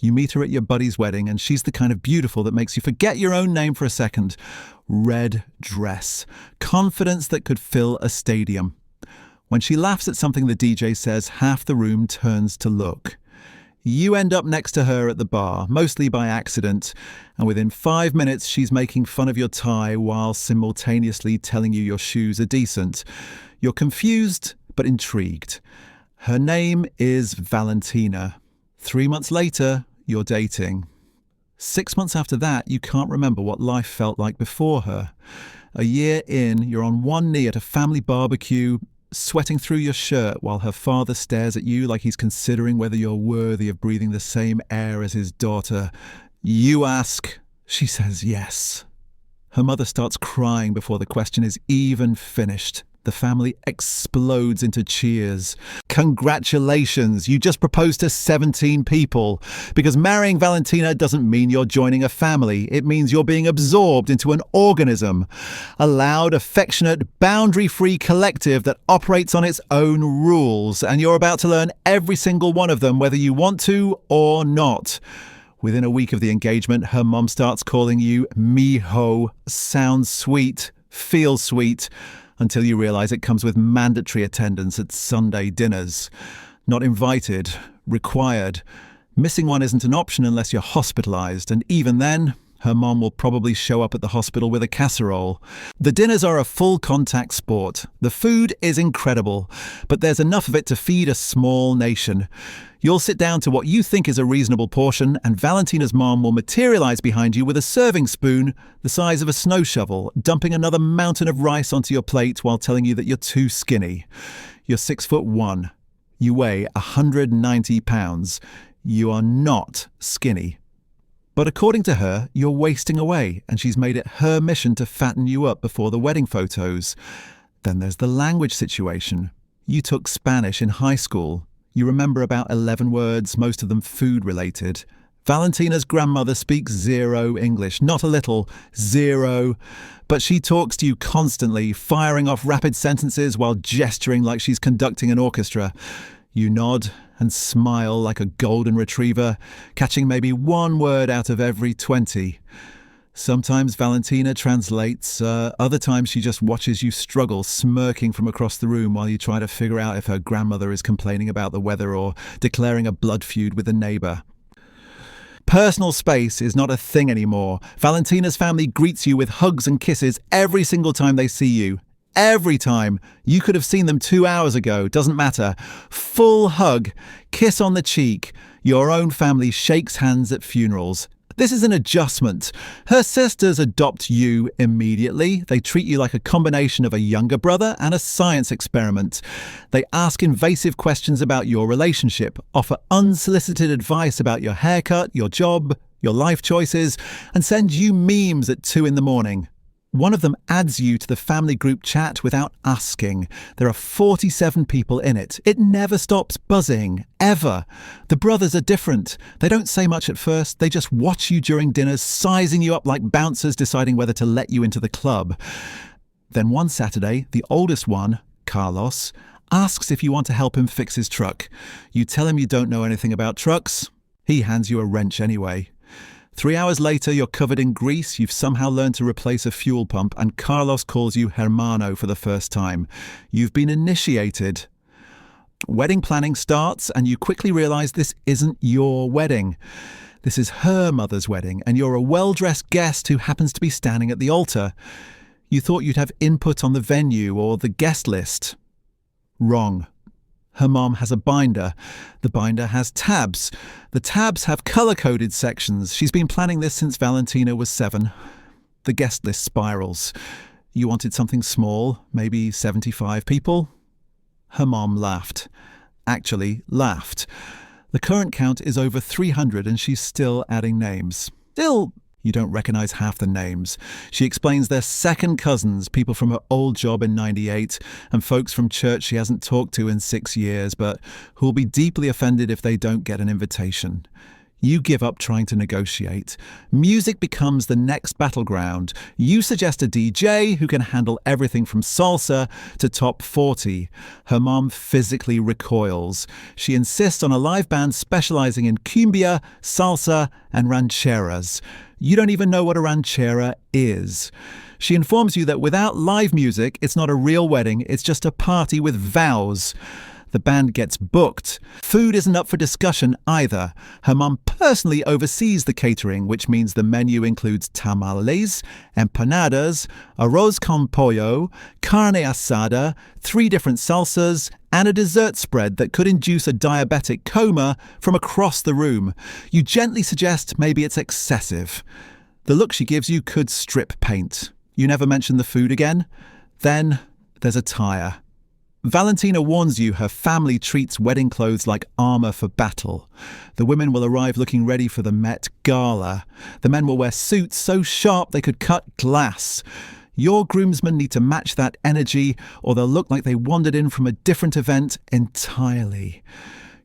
You meet her at your buddy's wedding, and she's the kind of beautiful that makes you forget your own name for a second. Red dress. Confidence that could fill a stadium. When she laughs at something the DJ says, half the room turns to look. You end up next to her at the bar, mostly by accident, and within 5 minutes she's making fun of your tie while simultaneously telling you your shoes are decent. You're confused, but intrigued. Her name is Valentina. 3 months later, you're dating. 6 months after that, you can't remember what life felt like before her. A year in, you're on one knee at a family barbecue, sweating through your shirt while her father stares at you like he's considering whether you're worthy of breathing the same air as his daughter. You ask, she says yes. Her mother starts crying before the question is even finished. The family explodes into cheers. Congratulations, you just proposed to 17 people. Because marrying Valentina doesn't mean you're joining a family. It means you're being absorbed into an organism. A loud, affectionate, boundary-free collective that operates on its own rules. And you're about to learn every single one of them, whether you want to or not. Within a week of the engagement, her mom starts calling you mijo. Sounds sweet, feels sweet, until you realise it comes with mandatory attendance at Sunday dinners. Not invited, required. Missing one isn't an option unless you're hospitalised, and even then, her mom will probably show up at the hospital with a casserole. The dinners are a full contact sport. The food is incredible, but there's enough of it to feed a small nation. You'll sit down to what you think is a reasonable portion, and Valentina's mom will materialise behind you with a serving spoon the size of a snow shovel, dumping another mountain of rice onto your plate while telling you that you're too skinny. You're 6'1". You weigh 190 pounds. You are not skinny. But according to her, you're wasting away, and she's made it her mission to fatten you up before the wedding photos. Then there's the language situation. You took Spanish in high school. You remember about 11 words, most of them food-related. Valentina's grandmother speaks zero English, not a little, zero. But she talks to you constantly, firing off rapid sentences while gesturing like she's conducting an orchestra. You nod and smile like a golden retriever, catching maybe one word out of every 20. Sometimes Valentina translates, other times she just watches you struggle, smirking from across the room while you try to figure out if her grandmother is complaining about the weather or declaring a blood feud with a neighbour. Personal space is not a thing anymore. Valentina's family greets you with hugs and kisses every single time they see you. Every time. You could have seen them 2 hours ago, doesn't matter. Full hug, kiss on the cheek. Your own family shakes hands at funerals. This is an adjustment. Her sisters adopt you immediately. They treat you like a combination of a younger brother and a science experiment. They ask invasive questions about your relationship, offer unsolicited advice about your haircut, your job, your life choices, and send you memes at 2 a.m. One of them adds you to the family group chat without asking. There are 47 people in it. It never stops buzzing, ever. The brothers are different. They don't say much at first. They just watch you during dinners, sizing you up like bouncers deciding whether to let you into the club. Then one Saturday, the oldest one, Carlos, asks if you want to help him fix his truck. You tell him you don't know anything about trucks. He hands you a wrench anyway. 3 hours later, you're covered in grease, you've somehow learned to replace a fuel pump, and Carlos calls you hermano for the first time. You've been initiated. Wedding planning starts, and you quickly realise this isn't your wedding. This is her mother's wedding, and you're a well-dressed guest who happens to be standing at the altar. You thought you'd have input on the venue or the guest list. Wrong. Her mom has a binder. The binder has tabs. The tabs have colour-coded sections. She's been planning this since Valentina was 7. The guest list spirals. You wanted something small, maybe 75 people? Her mom laughed. Actually, laughed. The current count is over 300 and she's still adding names. Still, you don't recognise half the names. She explains they're second cousins, people from her old job in '98, and folks from church she hasn't talked to in 6 years, but who'll be deeply offended if they don't get an invitation. You give up trying to negotiate. Music becomes the next battleground. You suggest a DJ who can handle everything from salsa to top 40. Her mom physically recoils. She insists on a live band specializing in cumbia, salsa, and rancheras. You don't even know what a ranchera is. She informs you that without live music, it's not a real wedding, it's just a party with vows. The band gets booked. Food isn't up for discussion either. Her mum personally oversees the catering, which means the menu includes tamales, empanadas, arroz con pollo, carne asada, 3 different salsas, and a dessert spread that could induce a diabetic coma from across the room. You gently suggest maybe it's excessive. The look she gives you could strip paint. You never mention the food again? Then there's a tire. Valentina warns you her family treats wedding clothes like armor for battle. The women will arrive looking ready for the Met Gala. The men will wear suits so sharp they could cut glass. Your groomsmen need to match that energy, or they'll look like they wandered in from a different event entirely.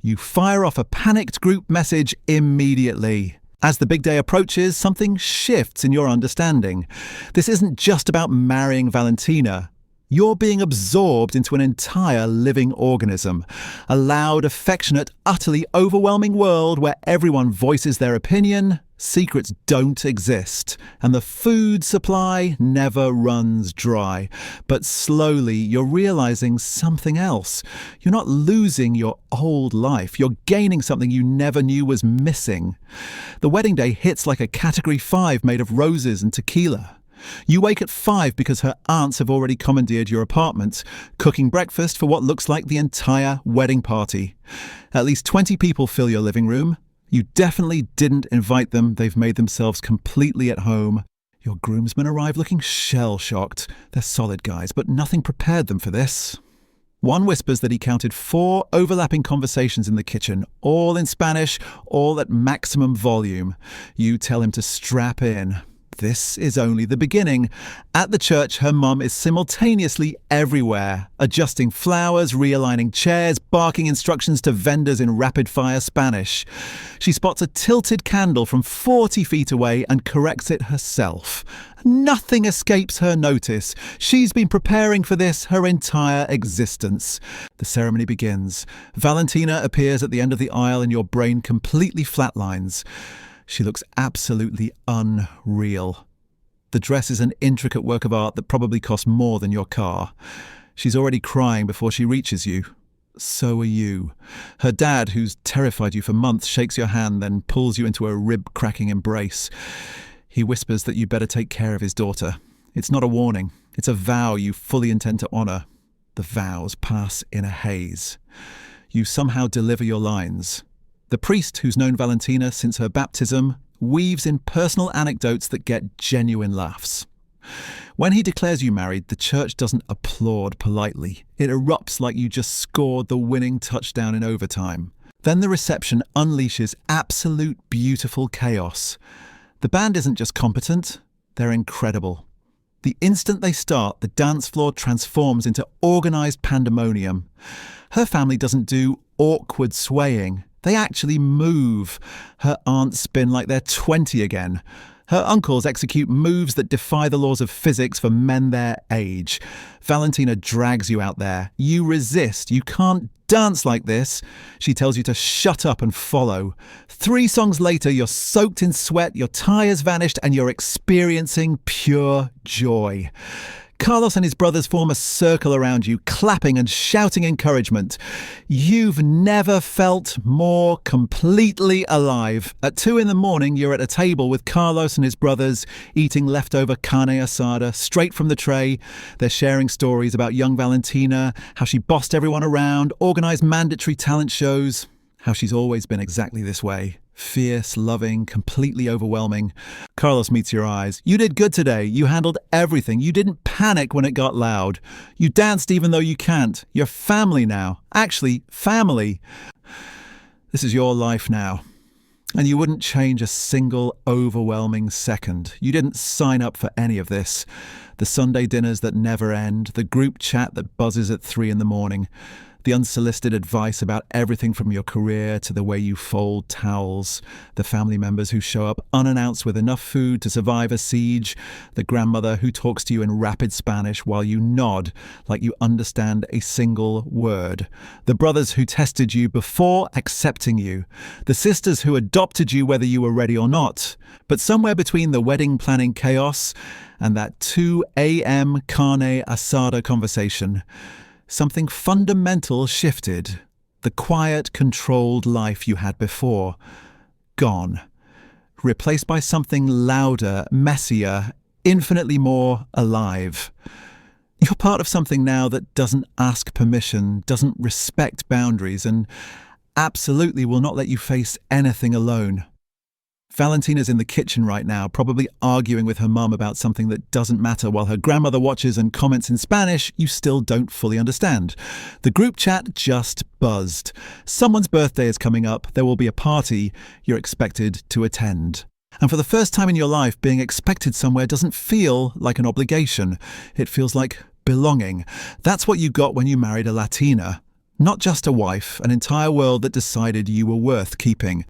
You fire off a panicked group message immediately. As the big day approaches, something shifts in your understanding. This isn't just about marrying Valentina. You're being absorbed into an entire living organism. A loud, affectionate, utterly overwhelming world where everyone voices their opinion, secrets don't exist, and the food supply never runs dry. But slowly, you're realizing something else. You're not losing your old life. You're gaining something you never knew was missing. The wedding day hits like a Category 5 made of roses and tequila. You wake at 5 because her aunts have already commandeered your apartment, cooking breakfast for what looks like the entire wedding party. At least 20 people fill your living room. You definitely didn't invite them. They've made themselves completely at home. Your groomsmen arrive looking shell-shocked. They're solid guys, but nothing prepared them for this. One whispers that he counted 4 overlapping conversations in the kitchen, all in Spanish, all at maximum volume. You tell him to strap in. This is only the beginning. At the church, her mum is simultaneously everywhere, adjusting flowers, realigning chairs, barking instructions to vendors in rapid-fire Spanish. She spots a tilted candle from 40 feet away and corrects it herself. Nothing escapes her notice. She's been preparing for this her entire existence. The ceremony begins. Valentina appears at the end of the aisle and your brain completely flatlines. She looks absolutely unreal. The dress is an intricate work of art that probably cost more than your car. She's already crying before she reaches you. So are you. Her dad, who's terrified you for months, shakes your hand, then pulls you into a rib-cracking embrace. He whispers that you better take care of his daughter. It's not a warning. It's a vow you fully intend to honour. The vows pass in a haze. You somehow deliver your lines. The priest, who's known Valentina since her baptism, weaves in personal anecdotes that get genuine laughs. When he declares you married, the church doesn't applaud politely. It erupts like you just scored the winning touchdown in overtime. Then the reception unleashes absolute beautiful chaos. The band isn't just competent, they're incredible. The instant they start, the dance floor transforms into organised pandemonium. Her family doesn't do awkward swaying. They actually move. Her aunts spin like they're 20 again. Her uncles execute moves that defy the laws of physics for men their age. Valentina drags you out there. You resist. You can't dance like this. She tells you to shut up and follow. 3 songs later, you're soaked in sweat, your tie has vanished, and you're experiencing pure joy. Carlos and his brothers form a circle around you, clapping and shouting encouragement. You've never felt more completely alive. At 2 a.m, you're at a table with Carlos and his brothers, eating leftover carne asada straight from the tray. They're sharing stories about young Valentina, how she bossed everyone around, organised mandatory talent shows, how she's always been exactly this way. Fierce, loving, completely overwhelming. Carlos meets your eyes. You did good today. You handled everything. You didn't panic when it got loud. You danced even though you can't. You're family now. Actually, family. This is your life now. And you wouldn't change a single overwhelming second. You didn't sign up for any of this. The Sunday dinners that never end. The group chat that buzzes at 3 a.m. The unsolicited advice about everything from your career to the way you fold towels, the family members who show up unannounced with enough food to survive a siege, the grandmother who talks to you in rapid Spanish while you nod like you understand a single word, the brothers who tested you before accepting you, the sisters who adopted you whether you were ready or not. But somewhere between the wedding planning chaos and that 2 a.m. carne asada conversation, something fundamental shifted. The quiet, controlled life you had before, gone. Replaced by something louder, messier, infinitely more alive. You're part of something now that doesn't ask permission, doesn't respect boundaries, and absolutely will not let you face anything alone. Valentina's in the kitchen right now, probably arguing with her mum about something that doesn't matter while her grandmother watches and comments in Spanish you still don't fully understand. The group chat just buzzed. Someone's birthday is coming up, there will be a party you're expected to attend. And for the first time in your life, being expected somewhere doesn't feel like an obligation. It feels like belonging. That's what you got when you married a Latina. Not just a wife, an entire world that decided you were worth keeping.